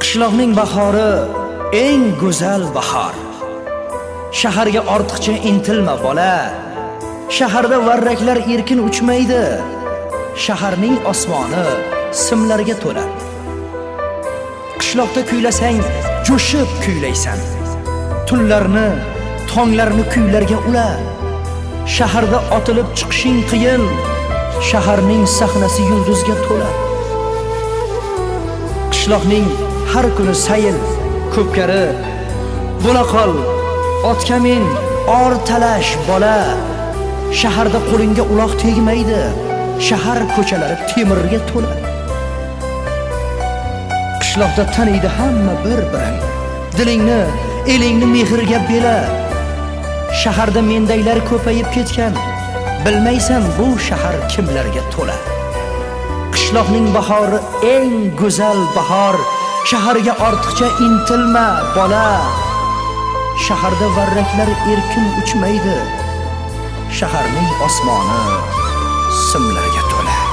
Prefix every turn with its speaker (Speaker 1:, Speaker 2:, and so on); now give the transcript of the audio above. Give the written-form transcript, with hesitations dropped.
Speaker 1: Qishloqning bahori eng go'zal bahor. Shaharga ortiqcha intilma bola. Shaharda varraklar erkin uchmaydi. Shaharning osmoni simlarga to'la. Qishloqda kuylasang, jo'shib kuylaysan. Tunlarni, tonglarni kuylarga ula. Shaharda otilib chiqishing qiyin. Shaharning sahnasi yulduzga to'la. Qishloqning har kuni sayil, ko'pkari, bo'la qol, otga min, or talash bola. Shaharda qo'lingga uloq tegmaydi. Shahar ko'chalari temirga to'la. Qishloqda taniydi hamma bir-birin. Dilingni, elingni mehrga bela. Shaharda mendaylar ko'payib ketgan. Bilmaysan bu shahar kimlarga to'la. Qishloqning bahori eng go'zal bahor. Shaharga ortiqcha intilma bola. Shaharda varraklar erkin uchmaydi. Shaharning osmoni simlarga to'la.